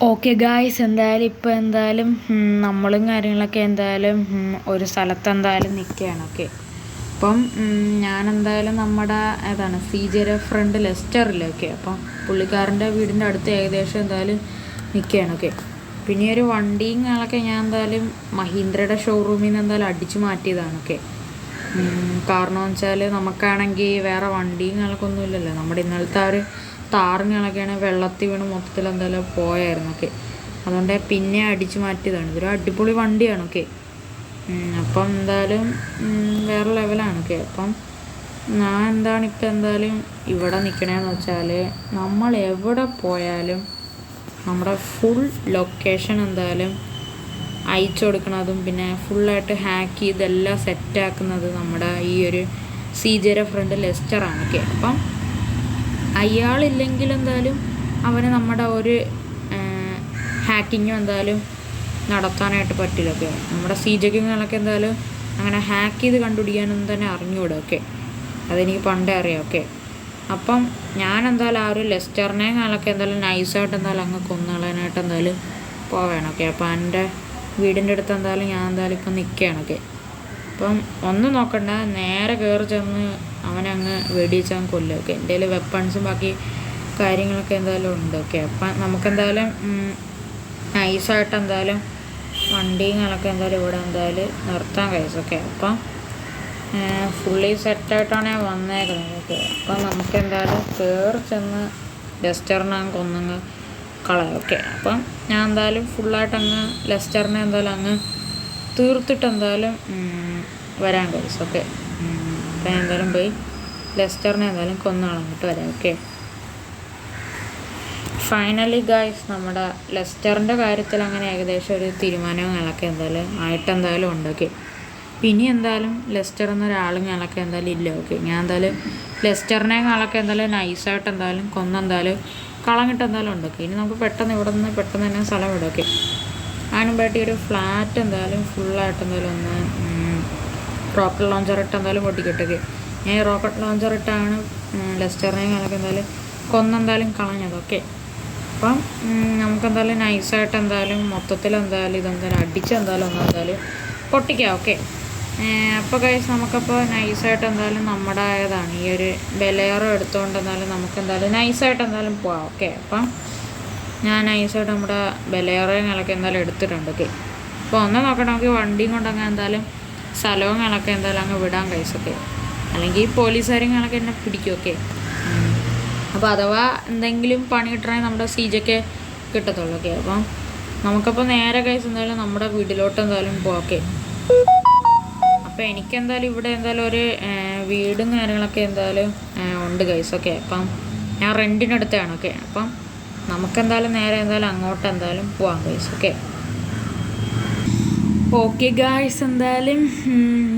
Okay guys, എന്തായാലും നമ്മളും കാര്യങ്ങളൊക്കെ ഒരു സ്ഥലത്ത് നിൽക്കുകയാണ്. ഓക്കെ, അപ്പം ഞാനെന്തായാലും നമ്മുടെ സീജയുടെ ഫ്രണ്ട് ലെസ്റ്ററില്ലേ. ഓക്കെ, അപ്പം പുള്ളിക്കാരൻ്റെ വീടിൻ്റെ അടുത്ത് ഏകദേശം നിൽക്കുകയാണ്. ഓക്കെ, പിന്നെ ഒരു വണ്ടിയും കാര്യങ്ങളൊക്കെ ഞാൻ മഹീന്ദ്രയുടെ ഷോറൂമിൽ നിന്ന് അടിച്ചു മാറ്റിയതാണ്. ഓക്കെ, കാരണം വെച്ചാൽ നമുക്കാണെങ്കിൽ വേറെ വണ്ടിയും കാര്യങ്ങളൊന്നും ഇല്ലല്ലോ. നമ്മുടെ ഇന്നലത്തെ ഒരു താറുകളൊക്കെയാണ് വെള്ളത്തിൽ വീണ് മൊത്തത്തിൽ പോയായിരുന്നു. ഓക്കെ, അതുകൊണ്ട് പിന്നെ അടിച്ചു മാറ്റിയതാണ്. ഇതൊരു അടിപൊളി വണ്ടിയാണ്. ഓക്കെ, അപ്പം വേറെ ലെവലാണ്. ഓക്കെ, അപ്പം ഞാൻ ഇപ്പം ഇവിടെ നിൽക്കണേന്ന് വെച്ചാൽ നമ്മൾ എവിടെ പോയാലും നമ്മുടെ ഫുൾ ലൊക്കേഷൻ അയച്ചു കൊടുക്കുന്നതും പിന്നെ ഫുള്ളായിട്ട് ഹാക്ക് ചെയ്തെല്ലാം സെറ്റാക്കുന്നത് നമ്മുടെ ഈ ഒരു സീജയുടെ ഫ്രണ്ട് ലെസ്റ്ററാണ്. ഓക്കെ, അപ്പം അയാളില്ലെങ്കിൽ അവന് നമ്മുടെ ഒരു ഹാക്കിങ്ങും നടത്താനായിട്ട് പറ്റില്ല. ഓക്കെ, നമ്മുടെ സീജയ്ക്കുകളൊക്കെ അങ്ങനെ ഹാക്ക് ചെയ്ത് കണ്ടുപിടിക്കാനൊന്നും തന്നെ അറിഞ്ഞുകൂടും. ഓക്കെ, അതെനിക്ക് പണ്ടേ അറിയാം. ഓക്കെ, അപ്പം ഞാൻ ആ ഒരു ലെസ്റ്ററിനെ നൈസായിട്ട് അങ്ങ് കൊന്നുകളയാനായിട്ട് പോവുകയാണ്. ഓക്കെ, അപ്പം എൻ്റെ വീടിൻ്റെ അടുത്ത് ഞാൻ ഇപ്പം നിൽക്കുകയാണ്. ഓക്കെ, അപ്പം ഒന്നും നോക്കണ്ട, നേരെ കയറി ചെന്ന് അവനങ്ങ് വെടിവെച്ച് അവൻ കൊല്ലും. ഓക്കെ, എൻ്റെ കയ്യിൽ വെപ്പൺസും ബാക്കി കാര്യങ്ങളൊക്കെ ഉണ്ട്. ഓക്കെ, അപ്പം നമുക്കെന്തായാലും നൈസായിട്ട് വണ്ടിയും ഇവിടെ നിർത്താൻ കഴിയും. ഓക്കെ, അപ്പം ഫുള്ളി സെറ്റായിട്ടാണ് ഞാൻ വന്നേക്കുന്നത്. ഓക്കെ, അപ്പം നമുക്കെന്തായാലും കയറി ചെന്ന് ലെസ്റ്ററിനെ കൊന്നങ്ങ് കളയാം. ഓക്കെ, അപ്പം ഞാൻ ഫുള്ളായിട്ടങ്ങ് ലെസ്റ്ററിനെ അങ്ങ് തീർത്തിട്ട് വരാൻ കഴിയും. ഓക്കെ, അപ്പം ഞാൻ പോയി ലെസ്റ്ററിനെ കൊന്നു കളഞ്ഞിട്ട് വരാം. ഓക്കെ, ഫൈനലി ഗായ്സ്, നമ്മുടെ ലെസ്റ്ററിൻ്റെ കാര്യത്തിൽ അങ്ങനെ ഏകദേശം ഒരു തീരുമാനങ്ങളൊക്കെ ആയിട്ട് ഉണ്ട്. ഓക്കെ, പിന്നെ ലെസ്റ്റർ എന്നൊരാളും ഇല്ല. ഓക്കെ, ഞാൻ ലെസ്റ്ററിനെ നൈസായിട്ട് കൊന്ന് കളഞ്ഞിട്ട് ഉണ്ട്. ഓക്കെ, ഇനി നമുക്ക് പെട്ടെന്ന് ഇവിടെ നിന്ന് പെട്ടെന്ന് തന്നെ സ്ഥലം വിടും. ഓക്കെ, അതിനുമ്പായിട്ട് ഒരു ഫ്ലാറ്റ് ഫുള്ളായിട്ട് ഒന്ന് റോക്കറ്റ് ലോഞ്ചർ ഇട്ട് പൊട്ടിക്കിട്ടൊക്കെ ഞാൻ ഈ റോക്കറ്റ് ലോഞ്ചർ ഇട്ടാണ് ലെസ്റ്ററിനെ കൊന്ന് കളഞ്ഞത്. ഓക്കെ, അപ്പം നമുക്ക് നൈസായിട്ട് മൊത്തത്തിൽ അടിച്ച് ഒന്ന് പൊട്ടിക്കാം. ഓക്കെ, അപ്പോൾ കഴിച്ച് നമുക്കപ്പോൾ നൈസായിട്ട് നമ്മുടേതാണ് ഈ ഒരു ബെലേറോ എടുത്തുകൊണ്ട് നമുക്ക് നൈസായിട്ട് പോവാം. ഓക്കെ, അപ്പം ഞാൻ നൈസായിട്ട് നമ്മുടെ ബെലേറോകളൊക്കെ എടുത്തിട്ടുണ്ട്. ഓക്കെ, അപ്പോൾ ഒന്ന് നോക്കണം, നമുക്ക് വണ്ടിയും കൊണ്ടങ്ങ് സ്ഥലങ്ങളൊക്കെ അങ്ങ് വിടാൻ കഴിച്ചു. ഓക്കെ, അല്ലെങ്കിൽ പോലീസുകാര്യങ്ങളൊക്കെ എന്നെ പിടിക്കും. ഓക്കെ, അപ്പോൾ അഥവാ എന്തെങ്കിലും പണി കിട്ടണമെങ്കിൽ നമ്മുടെ സീജൊക്കെ കിട്ടത്തുള്ളൂ. ഓക്കെ, അപ്പം നമുക്കപ്പോൾ നേരെ കഴിച്ച് നമ്മുടെ വീട്ടിലോട്ട് പോകാം. ഓക്കെ, അപ്പോൾ എനിക്ക് ഇവിടെ ഒരു വീടും കാര്യങ്ങളൊക്കെ ഉണ്ട് ഗൈസ്. ഓക്കെ, അപ്പം ഞാൻ റെൻറ്റിനെടുത്താണ്. ഓക്കെ, അപ്പം നമുക്ക് നേരെ അങ്ങോട്ട് പോവാം ഗൈസ്. ഓക്കെ, ഓക്കെ ഗായ്സ്,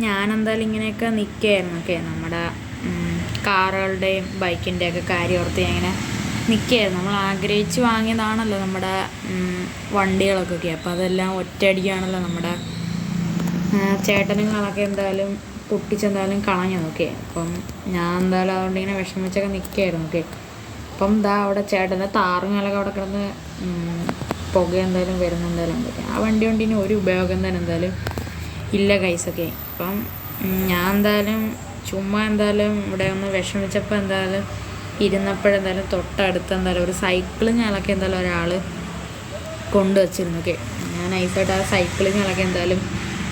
ഞാൻ ഇങ്ങനെയൊക്കെ നിൽക്കുകയായിരുന്നു. ഓക്കെ, നമ്മുടെ കാറുകളുടെയും ബൈക്കിൻ്റെയൊക്കെ കാര്യം ഓർത്ത് ഞാൻ ഇങ്ങനെ നിൽക്കുകയായിരുന്നു. നമ്മൾ ആഗ്രഹിച്ച് വാങ്ങിയതാണല്ലോ നമ്മുടെ വണ്ടികളൊക്കെ. ഓക്കെ, അപ്പോൾ അതെല്ലാം ഒറ്റയടിക്കാണല്ലോ നമ്മുടെ ചേട്ടനുകളൊക്കെ പൊട്ടിച്ചെന്തായാലും കളഞ്ഞത്. ഓക്കെ, അപ്പം ഞാൻ അതുകൊണ്ട് ഇങ്ങനെ വിഷമിച്ചൊക്കെ നിൽക്കുകയായിരുന്നു. ഓക്കെ, അപ്പം അവിടെ ചേട്ടൻ്റെ താറുകളൊക്കെ അവിടെ കിടന്ന് പുക വരുന്നുണ്ടായാലും പറ്റും. ആ വണ്ടിന് ഒരു ഉപയോഗം തന്നെ ഇല്ല ഗൈസ്. ഒക്കെ, അപ്പം ഞാൻ ചുമ്മാ ഇവിടെ ഒന്ന് വിഷമിച്ചപ്പോൾ ഇരുന്നപ്പോഴെന്തായാലും തൊട്ടടുത്ത് ഒരു സൈക്കിളിങ്ങളൊക്കെ ഒരാൾ കൊണ്ടുവച്ചിരുന്നു. ഓക്കെ, ഞാൻ നൈസായിട്ട് ആ സൈക്കിളിങ്ങളൊക്കെ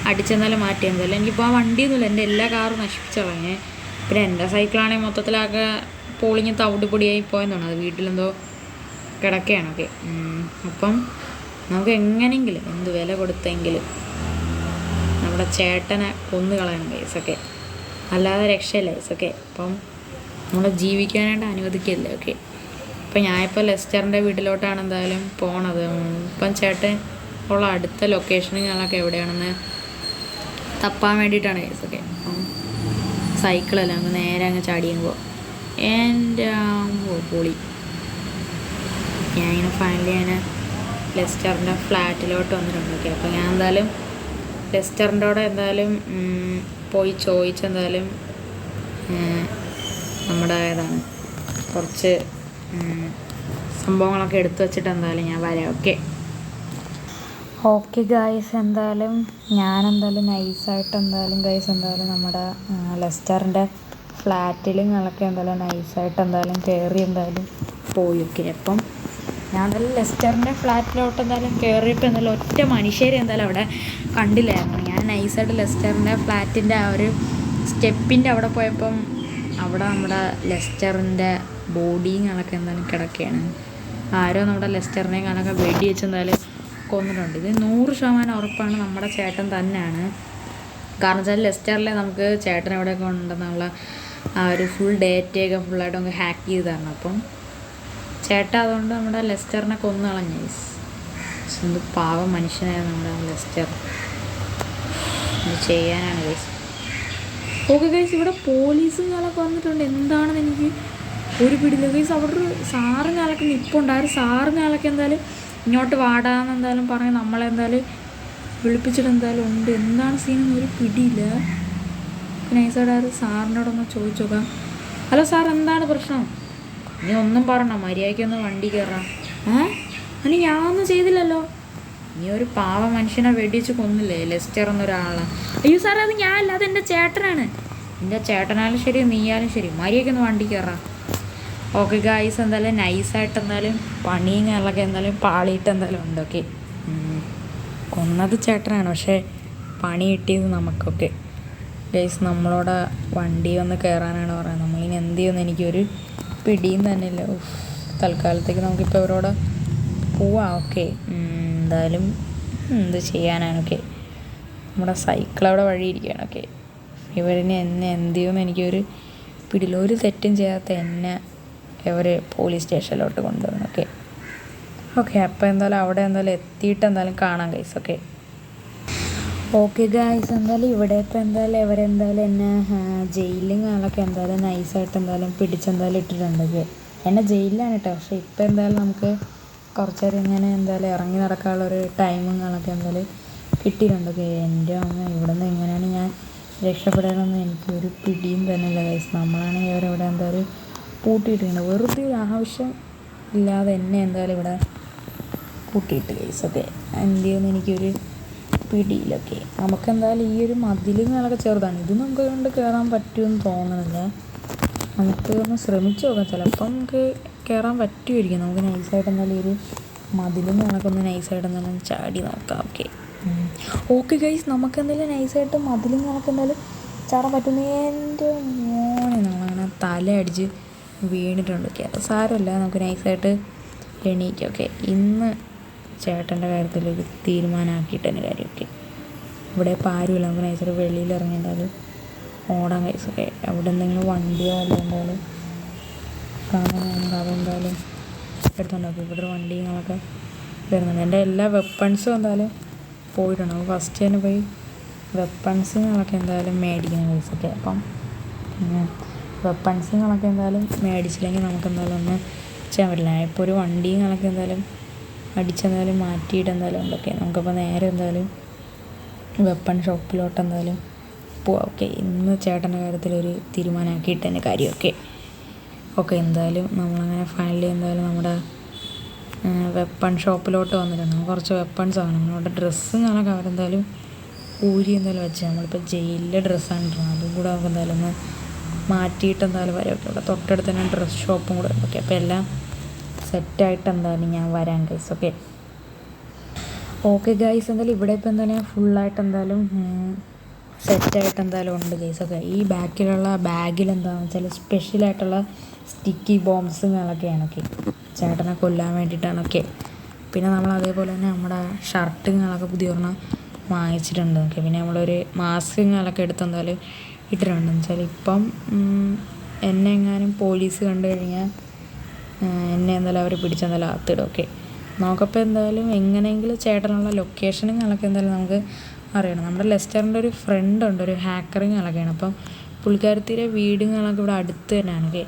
അടിച്ചെന്തായാലും മാറ്റി. എനിക്കിപ്പോൾ ആ വണ്ടിയൊന്നുമില്ല, എൻ്റെ എല്ലാ കാറും നശിപ്പിച്ച് കളഞ്ഞേ. പിന്നെ എൻ്റെ സൈക്കിളാണെങ്കിൽ മൊത്തത്തിലൊക്കെ പൊളിഞ്ഞ് തവിടുപൊടിയായി പോയെന്നാണ്. അത് വീട്ടിലെന്തോ കിടക്കുകയാണ്. ഓക്കെ, അപ്പം നമുക്ക് എങ്ങനെയെങ്കിലും എന്ത് വില കൊടുത്തെങ്കിലും നമ്മുടെ ചേട്ടനെ കൊന്നു കളയണം ഗൈസ്. ഓക്കെ, അല്ലാതെ രക്ഷയില്ല ഗൈസ്. ഓക്കെ, അപ്പം നമ്മൾ ജീവിക്കാനായിട്ട് അനുവദിക്കില്ല. ഓക്കെ, അപ്പം ഞാനിപ്പോൾ ലെസ്റ്ററിൻ്റെ വീട്ടിലോട്ടാണ് പോണത്. ഇപ്പം ചേട്ടൻ ഉള്ള അടുത്ത ലൊക്കേഷനുകളൊക്കെ എവിടെയാണെന്ന് തപ്പാൻ വേണ്ടിയിട്ടാണ് ഗൈസ്. ഓക്കെ, അപ്പം സൈക്കിളല്ല, അങ്ങ് നേരെ അങ്ങ് ചാടിയുമ്പോൾ എൻ്റെ പൊളി. ഞാനിങ്ങനെ ഫൈനലി ലെസ്റ്ററിൻ്റെ ഫ്ലാറ്റിലോട്ട് വന്നിട്ടുണ്ട്. ഓക്കെ, അപ്പോൾ ഞാൻ ലെസ്റ്ററിൻ്റെ അവിടെ പോയി ചോദിച്ച് നമ്മുടെ കുറച്ച് സംഭവങ്ങളൊക്കെ എടുത്തു വെച്ചിട്ട് എന്തായാലും ഞാൻ വരാം. ഓക്കെ ഓക്കെ ഗായ്സ്, എന്തായാലും ഞാനെന്തായാലും നൈസായിട്ട് എന്തായാലും ഗൈസ് എന്തായാലും നമ്മുടെ ലെസ്റ്ററിൻ്റെ ഫ്ലാറ്റിലുകളൊക്കെ എന്തായാലും നൈസായിട്ട് എന്തായാലും കയറി എന്തായാലും പോയി. ഓക്കെ, അപ്പം ഞാൻ എന്തായാലും ലെസ്റ്ററിൻ്റെ ഫ്ലാറ്റിലോട്ട് എന്തായാലും കയറിയപ്പോൾ എന്തായാലും ഒറ്റ മനുഷ്യരെ എന്തായാലും അവിടെ കണ്ടില്ലായിരുന്നു. ഞാൻ നൈസായിട്ട് ലെസ്റ്ററിൻ്റെ ഫ്ലാറ്റിൻ്റെ ആ ഒരു സ്റ്റെപ്പിൻ്റെ അവിടെ പോയപ്പം അവിടെ നമ്മുടെ ലെസ്റ്ററിൻ്റെ ബോഡികളൊക്കെ എന്തായാലും കിടക്കുകയാണ്. ആരോ നമ്മുടെ ലെസ്റ്ററിനെ കാണൊക്കെ വെടി വെച്ച് എന്തായാലും കൊന്നിട്ടുണ്ട്. ഇത് 100% ഉറപ്പാണ് നമ്മുടെ ചേട്ടൻ തന്നെയാണ്. കാരണം വെച്ചാൽ ലെസ്റ്ററിലെ നമുക്ക് ചേട്ടൻ എവിടെയൊക്കെ ഉണ്ടെന്നുള്ള ആ ഒരു ഫുൾ ഡേറ്റയൊക്കെ ഫുള്ളായിട്ട് നമുക്ക് ഹാക്ക് ചെയ്ത് തരണം. അപ്പം ചേട്ടൻ അതുകൊണ്ട് നമ്മുടെ ലെസ്റ്ററിനെ കൊന്നു കളഞ്ഞു. എന്ത് പാവം മനുഷ്യനായിരുന്നു നമ്മുടെ ലെസ്റ്റർ. ഇത് ചെയ്യാനാണ് ഗൈസ്. ഓക്കെ ഗൈസ്, ഇവിടെ പോലീസും കാലൊക്കെ വന്നിട്ടുണ്ട്. എന്താണെന്ന് എനിക്ക് ഒരു പിടിയില്ല ഗൈസ്. അവിടെ ഒരു സാറും കാലൊക്കെ നിൽപ്പുണ്ട്. ആ ഒരു സാറും കാലൊക്കെ എന്തായാലും ഇങ്ങോട്ട് വാടാന്ന് എന്തായാലും പറഞ്ഞ് നമ്മളെന്തായാലും വിളിപ്പിച്ചിട്ട് എന്തായാലും ഉണ്ട്. എന്താണ് സീനെന്ന് ഒരു പിടിയില്ല. നൈസായിട്ട് ആ ഒരു സാറിനോടൊന്ന് ചോദിച്ചു നോക്കാം. ഹലോ സാർ, എന്താണ് പ്രശ്നം? നീ ഒന്നും പറഞ്ഞോ, മര്യാദയ്ക്കൊന്ന് വണ്ടി കയറാം. അനി ഞാനൊന്നും ചെയ്തില്ലല്ലോ. നീ ഒരു പാവ മനുഷ്യനെ വെടിച്ച് കൊന്നില്ലേ ലെസ്റ്റർ എന്നൊരാളെ? അയ്യോ സാറേ, അത് ഞാനല്ല, അതെൻ്റെ ചേട്ടനാണ്. എൻ്റെ ചേട്ടനാലും ശരി നീയാലും ശരി, മര്യാദയ്ക്കൊന്ന് വണ്ടി കയറാം. ഓക്കെ ഗായ്സ്, എന്തായാലും നൈസായിട്ട് എന്തായാലും പണിയും കാര്യങ്ങളൊക്കെ എന്തായാലും പാളിയിട്ട് എന്തായാലും ഉണ്ട്. ഓക്കെ, കൊന്നത് ചേട്ടനാണ്, പക്ഷേ പണി കിട്ടിയത് നമുക്കൊക്കെ. ഗൈസ്, നമ്മളോട് വണ്ടി വന്ന് കയറാനാണ് പറയുന്നത്. നമ്മളിനി എന്ത് ചെയ്യുമെന്ന് എനിക്കൊരു പിടിയും തന്നെ ഇല്ല. തൽക്കാലത്തേക്ക് നമുക്കിപ്പോൾ ഇവരോട് പോവാം. ഓക്കെ, എന്തായാലും എന്ത് ചെയ്യാനാണ്. ഓക്കെ, നമ്മുടെ സൈക്കിൾ അവിടെ വഴിയിരിക്കുകയാണ്. ഓക്കെ, ഇവരിനെ എന്നെ എന്ത് ചെയ്യുമെന്ന് എനിക്കൊരു പിടിയില്ല. ഒരു തെറ്റും ചെയ്യാത്ത എന്നെ ഇവർ പോലീസ് സ്റ്റേഷനിലോട്ട് കൊണ്ടുവന്നു. ഓക്കെ ഓക്കെ അപ്പോൾ എന്തായാലും അവിടെ എന്തായാലും എത്തിയിട്ട് എന്തായാലും കാണാം ഗൈസ്. ഓക്കെ ഓക്കെ ഗൈസ്, എന്തായാലും ഇവിടെ ഇപ്പോൾ എന്തായാലും ഇവരെന്തായാലും എന്നെ ജയിലിലും കാലൊക്കെ എന്തായാലും നൈസായിട്ട് എന്തായാലും പിടിച്ചെന്തായാലും ഇട്ടിട്ടുണ്ട്. എന്നെ ജയിലിലാണ് കേട്ടോ. പക്ഷേ ഇപ്പോൾ എന്തായാലും നമുക്ക് കുറച്ച് നേരം ഇങ്ങനെ എന്തായാലും ഇറങ്ങി നടക്കാനുള്ളൊരു ടൈമും കാലൊക്കെ എന്തായാലും കിട്ടിയിട്ടുണ്ട്. ഓക്കെ, എൻ്റെ അമ്മ ഇവിടെ നിന്ന് എങ്ങനെയാണ് ഞാൻ രക്ഷപ്പെടണമെന്ന് എനിക്കൊരു പിടിയും തന്നെ ഇല്ല ഗൈസ്. നമ്മളാണെങ്കിൽ ഇവരെവിടെ എന്തായാലും പൂട്ടിയിട്ടുണ്ട്. വെറുതെ ആവശ്യം ഇല്ലാതെ എന്നെ എന്തായാലും ഇവിടെ പൂട്ടിയിട്ട് ഗൈസ്. ഓക്കെ, എന്ത് ചെയ്യുമെന്ന് എനിക്കൊരു പിടിയിലൊക്കെ. നമുക്കെന്തായാലും ഈ ഒരു മതിലുകളൊക്കെ ചെറുതാണ്. ഇത് നമുക്ക് കൊണ്ട് കയറാൻ പറ്റുമെന്ന് തോന്നുന്നില്ല. നമുക്ക് ഒന്ന് ശ്രമിച്ചു നോക്കാം, ചിലപ്പം നമുക്ക് കയറാൻ പറ്റുമായിരിക്കും. നമുക്ക് നൈസായിട്ട് എന്തായാലും ഒരു മതിലുകളൊക്കെ ഒന്ന് നൈസായിട്ട് എന്തായാലും ചാടി നോക്കാം. ഓക്കെ ഓക്കെ ഗൈസ്, നമുക്ക് എന്തായാലും നൈസായിട്ട് മതിലുകളൊക്കെ എന്തായാലും ചാടാൻ പറ്റുന്ന എൻ്റെ മോനെ നമ്മളങ്ങനെ തല അടിച്ച് വീണിട്ടുണ്ട്. ഓക്കെ, അപ്പോൾ സാരമില്ല, നമുക്ക് നൈസായിട്ട് എണീക്കാം. ഓക്കെ, ഇന്ന് ചേട്ടൻ്റെ കാര്യത്തിലൊരു തീരുമാനമാക്കിയിട്ട് തന്നെ കാര്യമൊക്കെ. ഇവിടെ ഇപ്പോൾ ആരുമില്ല, നമുക്ക് നൈസായിട്ട് വെളിയിൽ ഇറങ്ങിയിട്ടാലും ഓടാൻ കഴിച്ചു. ഓക്കെ, അവിടെ എന്തെങ്കിലും വണ്ടിയോ അല്ലെന്തായാലും കാണാൻ നമുക്ക് അതെന്തായാലും എടുത്തുണ്ടാക്കും. ഇവിടെ വണ്ടികളൊക്കെ വരുന്നുണ്ട്. എൻ്റെ എല്ലാ വെപ്പൺസും എന്തായാലും പോയിട്ടുണ്ട്. നമുക്ക് ഫസ്റ്റ് തന്നെ പോയി വെപ്പൺസുകളൊക്കെ എന്തായാലും മേടിക്കണം കഴിച്ചൊക്കെ. അപ്പം വെപ്പൺസുകളൊക്കെ എന്തായാലും മേടിച്ചില്ലെങ്കിൽ നമുക്ക് എന്തായാലും ഒന്നും ചെയ്യാൻ പറ്റില്ല. ഇപ്പോൾ ഒരു വണ്ടികളൊക്കെ എന്തായാലും അടിച്ചെന്തായാലും മാറ്റിയിട്ട് എന്തായാലും ഉണ്ടൊക്കെ. നമുക്കപ്പോൾ നേരെ എന്തായാലും വെപ്പൺ ഷോപ്പിലോട്ട് എന്തായാലും പോവാം. ഓക്കെ, ഇന്ന് ചേട്ടൻ്റെ കാര്യത്തിലൊരു തീരുമാനമാക്കിയിട്ട് തന്നെ കാര്യമൊക്കെ. ഓക്കെ, എന്തായാലും നമ്മളങ്ങനെ ഫൈനലി എന്തായാലും നമ്മുടെ വെപ്പൺ ഷോപ്പിലോട്ട് വന്നിട്ടുണ്ട്. നമുക്ക് കുറച്ച് വെപ്പൺസ് ആണ്. നമ്മുടെ ഡ്രസ്സും കാണാൻ അവരെന്തായാലും ഊരി എന്തായാലും വെച്ചാൽ നമ്മളിപ്പോൾ ജയിലിലെ ഡ്രസ്സാണ് ഇടുന്നത്. അതും കൂടെ നമുക്ക് എന്തായാലും ഒന്ന് മാറ്റിയിട്ട് എന്തായാലും വരാം. ഓക്കെ, ഇവിടെ തൊട്ടടുത്ത് തന്നെ ഡ്രസ്സ് ഷോപ്പും കൂടെ ഉണ്ട്. ഓക്കെ, അപ്പോൾ എല്ലാം സെറ്റായിട്ട് എന്തായാലും ഞാൻ വരാം ഗൈസ്. ഓക്കെ ഓക്കെ ഗൈസ്, എന്തായാലും ഇവിടെ ഇപ്പോൾ എന്തായാലും ഫുള്ളായിട്ട് എന്തായാലും സെറ്റായിട്ട് എന്തായാലും ഉണ്ട് ഗൈസ്. ഓക്കെ, ഈ ബാക്കിലുള്ള ബാഗിൽ എന്താണെന്ന് വെച്ചാൽ സ്പെഷ്യലായിട്ടുള്ള സ്റ്റിക്കി ബോംബ്സുകളൊക്കെയാണ്. ഓക്കെ, ചേട്ടനെ കൊല്ലാൻ വേണ്ടിയിട്ടാണ്. ഓക്കെ, പിന്നെ നമ്മൾ അതേപോലെ തന്നെ നമ്മുടെ ഷർട്ടുകളൊക്കെ പുതിയ ഒരെണ്ണം വാങ്ങിച്ചിട്ടുണ്ട്. ഓക്കെ, പിന്നെ നമ്മളൊരു മാസ്കുകളൊക്കെ എടുത്ത് എന്തായാലും ഇട്ടിട്ടുണ്ട്. വെച്ചാൽ ഇപ്പം എന്നെ എങ്ങാനും പോലീസ് കണ്ടു കഴിഞ്ഞാൽ എന്നെ എന്തായാലും അവർ പിടിച്ചെന്തായാലും അകത്തിടും. ഓക്കെ, നമുക്കപ്പോൾ എന്തായാലും എങ്ങനെയെങ്കിലും ചേട്ടനുള്ള ലൊക്കേഷനുകളൊക്കെ എന്തായാലും നമുക്ക് അറിയണം. നമ്മുടെ ലെസ്റ്ററിൻ്റെ ഒരു ഫ്രണ്ട് ഉണ്ട്, ഒരു ഹാക്കറിങ്ങളൊക്കെയാണ്. അപ്പം പുള്ളിക്കാരത്തിൻ്റെ വീടുകളൊക്കെ ഇവിടെ അടുത്ത് തന്നെയാണ്. ഓക്കെ,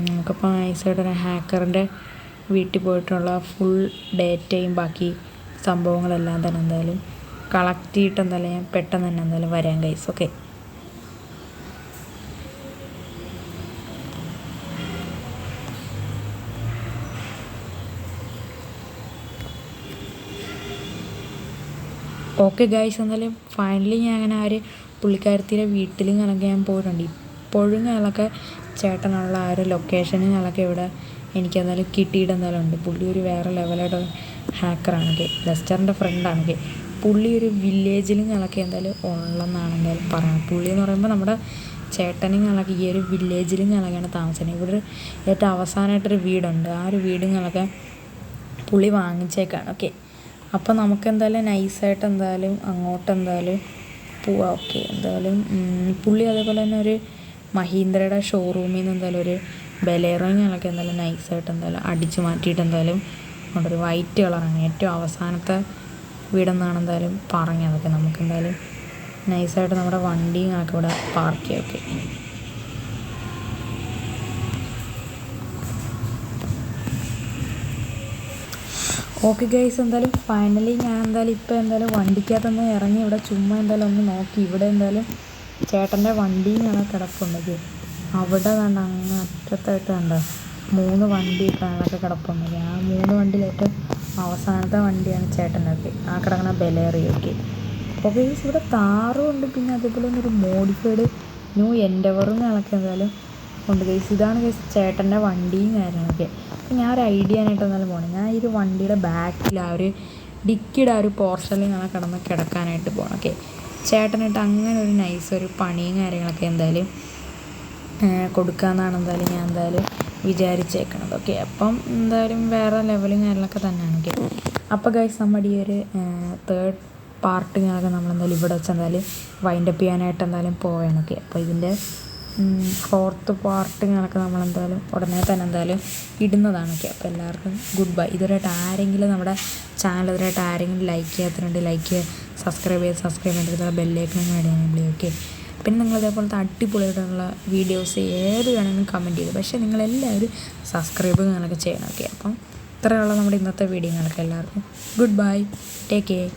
നമുക്കപ്പോൾ നൈസായിട്ട് ഹാക്കറിൻ്റെ വീട്ടിൽ പോയിട്ടുള്ള ഫുൾ ഡേറ്റയും ബാക്കി സംഭവങ്ങളെല്ലാം തന്നെ എന്തായാലും കളക്ട് ചെയ്തിട്ട് എന്തായാലും ഞാൻ പെട്ടെന്ന് തന്നെ എന്തായാലും വരാം ഗൈസ്. ഓക്കെ ഓക്കെ ഗൈസ്, എന്നാലും ഫൈനലി ഞാൻ അങ്ങനെ പുള്ളിക്കാരത്തിയുടെ വീട്ടിലും ഞാൻ പോയിട്ടുണ്ട്. ഇപ്പോഴും ഞങ്ങളൊക്കെ ചേട്ടനുള്ള ലൊക്കേഷനുകളൊക്കെ ഇവിടെ എനിക്കെന്തായാലും കിട്ടിയിട്ട് എന്തായാലും ഉണ്ട്. പുള്ളി ഒരു വേറെ ലെവലായിട്ട് ഹാക്കറാണെങ്കിൽ ലെസ്റ്ററിൻ്റെ ഫ്രണ്ടാണെങ്കിൽ പുള്ളി ഒരു വില്ലേജിലും എന്തായാലും ഉള്ളതെന്നാണ് എന്തായാലും പറയുന്നത്. പുള്ളി എന്ന് പറയുമ്പോൾ നമ്മുടെ ചേട്ടനും ഈ ഒരു വില്ലേജിലും താമസിക്കുന്നത്. ഇവിടെ ഏറ്റവും അവസാനമായിട്ടൊരു വീടുണ്ട്. ആ ഒരു വീടും പുള്ളി വാങ്ങിച്ചേക്കാണ്. ഓക്കെ, അപ്പോൾ നമുക്കെന്തായാലും നൈസായിട്ട് എന്തായാലും അങ്ങോട്ട് എന്തായാലും പോവാം. ഓക്കെ, എന്തായാലും പുള്ളി അതേപോലെ തന്നെ ഒരു മഹീന്ദ്രയുടെ ഷോറൂമിൽ നിന്ന് എന്തായാലും ഒരു ബലേറോങ്ങളൊക്കെ എന്തായാലും നൈസായിട്ട് എന്തായാലും അടിച്ചു മാറ്റിയിട്ട് എന്തായാലും കൊണ്ടൊരു വൈറ്റ് കളറാണ് ഏറ്റവും അവസാനത്തെ വീടെന്നാണ് എന്തായാലും പറഞ്ഞതൊക്കെ. നമുക്കെന്തായാലും നൈസായിട്ട് നമ്മുടെ വണ്ടിയൊക്കെ ഇവിടെ പാർക്ക് ചെയ്യാം. ഓക്കെ, ഓക്കെ ഗൈസ്, എന്തായാലും ഫൈനലി ഞാൻ എന്തായാലും ഇപ്പോൾ എന്തായാലും വണ്ടിക്കകത്തൊന്ന് ഇറങ്ങി ഇവിടെ ചുമ്മാ എന്തായാലും ഒന്ന് നോക്കി. ഇവിടെ എന്തായാലും ചേട്ടൻ്റെ വണ്ടിയും കിടപ്പുണ്ട്. അവിടെ കണ്ട അങ്ങ് അറ്റത്തായിട്ട് കണ്ട 3 വണ്ടിയൊക്കെ കിടപ്പുണ്ട്. ആ 3 വണ്ടിയിൽ ഏറ്റവും അവസാനത്തെ വണ്ടിയാണ് ചേട്ടനൊക്കെ ആ കിടക്കുന്ന ബലേറിയൊക്കെ. അപ്പോൾ ഗൈസ് ഇവിടെ താറും ഉണ്ട്, പിന്നെ അതേപോലെ തന്നെ ഒരു മോഡിഫൈഡ് ന്യൂ എൻഡവറും എന്തായാലും ഉണ്ട് ഗൈസ്. ഇതാണ് ഗൈസ് ചേട്ടൻ്റെ വണ്ടിയും കാര്യങ്ങളൊക്കെ. അപ്പോൾ ഞാൻ ഒരു ഐഡിയ ആയിട്ട് എന്തായാലും പോകണം. ഞാൻ ഈ ഒരു വണ്ടിയുടെ ബാക്കിൽ ആ ഒരു ഡിക്കിയുടെ ആ ഒരു പോർഷനിൽ കിടക്കാനായിട്ട് പോകണം. ഓക്കെ, ചേട്ടനായിട്ട് അങ്ങനെ ഒരു നൈസ് ഒരു പണിയും കാര്യങ്ങളൊക്കെ എന്തായാലും കൊടുക്കാമെന്നാണ് എന്തായാലും ഞാൻ എന്തായാലും വിചാരിച്ചേക്കണത്. ഓക്കെ, അപ്പം എന്തായാലും വേറെ ലെവലും കാര്യങ്ങളൊക്കെ തന്നെയാണ്. ഓക്കെ, അപ്പോൾ ഗൈസ് നമ്മുടെ ഈ ഒരു 3rd പാർട്ട് നമ്മളെന്തായാലും ഇവിടെ വെച്ച് എന്തായാലും വൈൻഡപ്പ് ചെയ്യാനായിട്ട് എന്തായാലും പോവുകയാണ്. ഓക്കെ, അപ്പോൾ ഇതിൻ്റെ 4th പാർട്ട് നമ്മളെന്തായാലും ഉടനെ തന്നെ എന്തായാലും ഇടുന്നതാണ്. ഓക്കെ, അപ്പോൾ എല്ലാവർക്കും ഗുഡ് ബൈ. ഇതുവരെയായിട്ട് ആരെങ്കിലും നമ്മുടെ ചാനൽ ഇതുവരെയായിട്ട് ആരെങ്കിലും ലൈക്ക് ചെയ്യാത്തിട്ടുണ്ട് ലൈക്ക് ചെയ്യുക, സബ്സ്ക്രൈബ് ചെയ്തിട്ടുള്ള ബെല്ലൈക്കൺ വേണമെങ്കിൽ. ഓക്കെ, പിന്നെ നിങ്ങൾ ഇതേപോലത്തെ അടിപൊളിയായിട്ടുള്ള വീഡിയോസ് ഏത് വേണമെങ്കിലും കമൻറ്റ് ചെയ്തു. പക്ഷേ നിങ്ങളെല്ലാവരും സബ്സ്ക്രൈബ് ചെയ്യണം. ഓക്കെ, അപ്പം ഇത്രയുള്ള നമ്മുടെ ഇന്നത്തെ വീഡിയോ എല്ലാവർക്കും ഗുഡ് ബൈ, ടേക്ക് കെയർ.